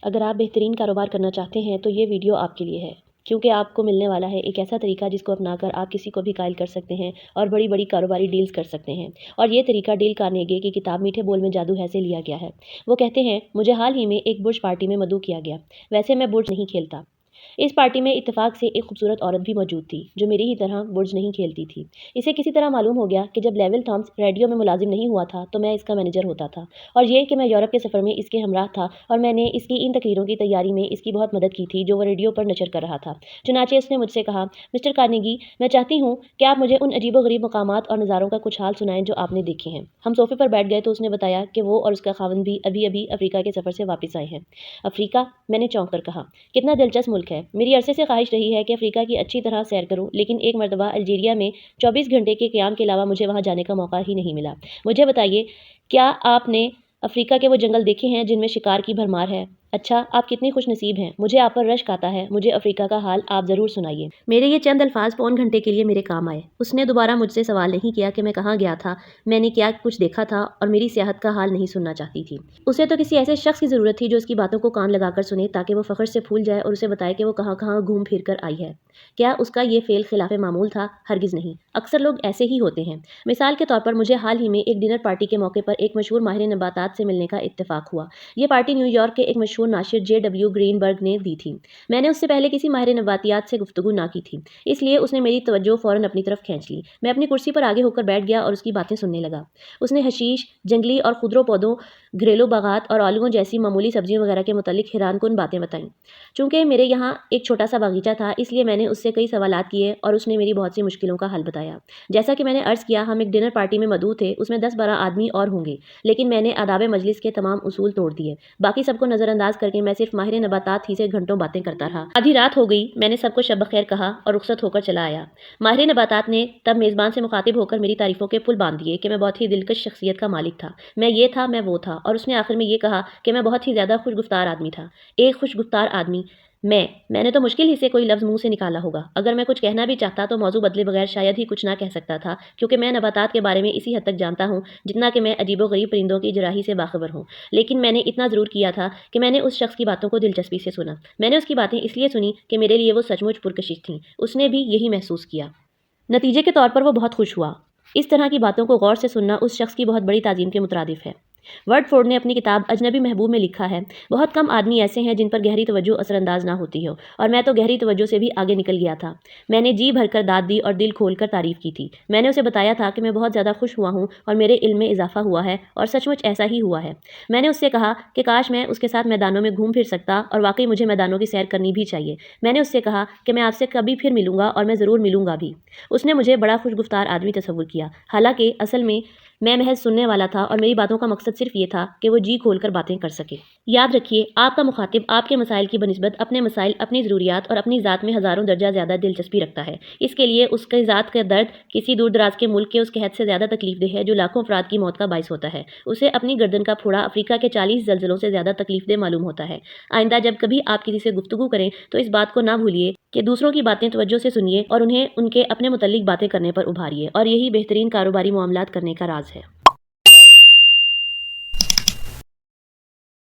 اگر آپ بہترین کاروبار کرنا چاہتے ہیں تو یہ ویڈیو آپ کے لیے ہے، کیونکہ آپ کو ملنے والا ہے ایک ایسا طریقہ جس کو اپنا کر آپ کسی کو بھی قائل کر سکتے ہیں اور بڑی بڑی کاروباری ڈیلز کر سکتے ہیں۔ اور یہ طریقہ ڈیل کارنیگی کی کتاب میٹھے بول میں جادو ہے سے لیا گیا ہے۔ وہ کہتے ہیں، مجھے حال ہی میں ایک برج پارٹی میں مدعو کیا گیا۔ ویسے میں برج نہیں کھیلتا۔ اس پارٹی میں اتفاق سے ایک خوبصورت عورت بھی موجود تھی جو میری ہی طرح برج نہیں کھیلتی تھی۔ اسے کسی طرح معلوم ہو گیا کہ جب لیول تھامس ریڈیو میں ملازم نہیں ہوا تھا تو میں اس کا مینیجر ہوتا تھا، اور یہ کہ میں یورپ کے سفر میں اس کے ہمراہ تھا اور میں نے اس کی ان تقریروں کی تیاری میں اس کی بہت مدد کی تھی جو وہ ریڈیو پر نشر کر رہا تھا۔ چنانچہ اس نے مجھ سے کہا، مسٹر کارنیگی، میں چاہتی ہوں کہ آپ مجھے ان عجیب و غریب مقامات اور نظاروں کا کچھ حال سنائیں جو آپ نے دیکھے ہیں۔ ہم صوفے پر بیٹھ گئے تو اس نے بتایا کہ وہ اور اس کا خاوند بھی ابھی افریقہ کے سفر سے واپس آئے ہیں۔ افریقہ؟ میں نے چونک کر کہا، کتنا دلچسپ ملک ہے۔ میری عرصے سے خواہش رہی ہے کہ افریقہ کی اچھی طرح سیر کروں، لیکن ایک مرتبہ الجیریا میں 24 گھنٹے کے قیام کے علاوہ مجھے وہاں جانے کا موقع ہی نہیں ملا۔ مجھے بتائیے، کیا آپ نے افریقہ کے وہ جنگل دیکھے ہیں جن میں شکار کی بھرمار ہے؟ اچھا، آپ کتنی خوش نصیب ہیں، مجھے آپ پر رشک آتا ہے۔ مجھے افریقہ کا حال آپ ضرور سنائیے۔ میرے یہ چند الفاظ پون گھنٹے کے لیے میرے کام آئے۔ اس نے دوبارہ مجھ سے سوال نہیں کیا کہ میں کہاں گیا تھا، میں نے کیا کچھ دیکھا تھا، اور میری سیاحت کا حال نہیں سننا چاہتی تھی۔ اسے تو کسی ایسے شخص کی ضرورت تھی جو اس کی باتوں کو کان لگا کر سنے تاکہ وہ فخر سے پھول جائے اور اسے بتائے کہ وہ کہاں کہاں گھوم پھر کر آئی ہے۔ کیا اس کا یہ فعل خلاف معمول تھا؟ ہرگز نہیں۔ اکثر لوگ ایسے ہی ہوتے ہیں۔ مثال کے طور پر مجھے حال ہی میں ایک ڈنر پارٹی کے موقع پر ایک مشہور ماہر نباتات سے ملنے کا اتفاق ہوا۔ یہ پارٹی نیو یارک کے ایک مشہور ناشر JW گرین برگ نے دی تھی۔ میں نے اس سے پہلے کسی ماہر نباتیات سے گفتگو نہ کی تھی، اس لیے اس نے میری توجہ فوراً اپنی طرف کھینچ لی۔ میں اپنی کرسی پر آگے ہو کر بیٹھ گیا اور اس کی باتیں سننے لگا۔ اس نے حشیش، جنگلی اور خضرو پودوں، گھریلو باغات اور آلووں جیسی معمولی سبزیوں وغیرہ کے متعلق حیران کن باتیں بتائیں۔ چونکہ میرے یہاں ایک چھوٹا سا باغیچہ تھا، اس لیے میں نے اس سے کئی سوالات کیے اور اس نے میری بہت سی مشکلوں کا حل بتایا۔ جیسا کہ میں نے عرض کیا، ہم ایک ڈنر پارٹی میں مدعو تھے، اس میں 10-12 آدمی اور ہوں گے، لیکن میں نے آداب مجلس کے تمام اصول توڑ دیے۔ باقی سب کو نظر انداز کر کے میں صرف ماہر نباتات ہی سے گھنٹوں باتیں کرتا رہا۔ آدھی رات ہو گئی، میں نے سب کو شب بخیر کہا اور رخصت ہو کر چلا آیا۔ ماہر نباتات نے تب میزبان سے مخاطب ہو کر میری تعریفوں کے پل باندھ دیے کہ میں بہت ہی دلکش شخصیت کا مالک تھا، میں یہ تھا، میں وہ تھا، اور اس نے آخر میں یہ کہا کہ میں بہت ہی زیادہ خوش گفتار آدمی تھا۔ ایک خوش گفتار آدمی؟ میں نے تو مشکل ہی سے کوئی لفظ منہ سے نکالا ہوگا۔ اگر میں کچھ کہنا بھی چاہتا تو موضوع بدلے بغیر شاید ہی کچھ نہ کہہ سکتا تھا، کیونکہ میں نباتات کے بارے میں اسی حد تک جانتا ہوں جتنا کہ میں عجیب و غریب پرندوں کی جراحی سے باخبر ہوں۔ لیکن میں نے اتنا ضرور کیا تھا کہ میں نے اس شخص کی باتوں کو دلچسپی سے سنا۔ میں نے اس کی باتیں اس لیے سنی کہ میرے لیے وہ سچ مچ پرکشش تھیں۔ اس نے بھی یہی محسوس کیا۔ نتیجے کے طور پر وہ بہت خوش ہوا۔ اس طرح کی باتوں کو غور سے سننا اس شخص کی بہت بڑی تعظیم کے مترادف ہے۔ ورڈ فورڈ نے اپنی کتاب اجنبی محبوب میں لکھا ہے، بہت کم آدمی ایسے ہیں جن پر گہری توجہ اثر انداز نہ ہوتی ہو، اور میں تو گہری توجہ سے بھی آگے نکل گیا تھا۔ میں نے جی بھر کر داد دی اور دل کھول کر تعریف کی تھی۔ میں نے اسے بتایا تھا کہ میں بہت زیادہ خوش ہوا ہوں اور میرے علم میں اضافہ ہوا ہے، اور سچ مچ ایسا ہی ہوا ہے۔ میں نے اس سے کہا کہ کاش میں اس کے ساتھ میدانوں میں گھوم پھر سکتا، اور واقعی مجھے میدانوں کی سیر کرنی بھی چاہیے۔ میں نے اس سے کہا کہ میں آپ سے کبھی پھر ملوں گا، اور میں ضرور ملوں گا بھی۔ اس نے مجھے بڑا خوش گفتار آدمی تصور کیا، حالانکہ اصل میں محض سننے والا تھا، اور میری باتوں کا مقصد صرف یہ تھا کہ وہ جی کھول کر باتیں کر سکے۔ یاد رکھیے، آپ کا مخاطب آپ کے مسائل کی بنسبت اپنے مسائل، اپنی ضروریات اور اپنی ذات میں ہزاروں درجہ زیادہ دلچسپی رکھتا ہے۔ اس کے لیے اس کی ذات کا درد کسی دور دراز کے ملک کے اس قحط سے زیادہ تکلیف دہ ہے جو لاکھوں افراد کی موت کا باعث ہوتا ہے۔ اسے اپنی گردن کا پھوڑا افریقہ کے 40 زلزلوں سے زیادہ تکلیف دہ معلوم ہوتا ہے۔ آئندہ جب کبھی آپ کسی سے گفتگو کریں تو اس بات کو نہ بھولیے کہ دوسروں کی باتیں توجہ سے سنیے اور انہیں ان کے اپنے متعلق باتیں کرنے پر ابھاریے، اور یہی بہترین کاروباری معاملات کرنے کا راز ہے۔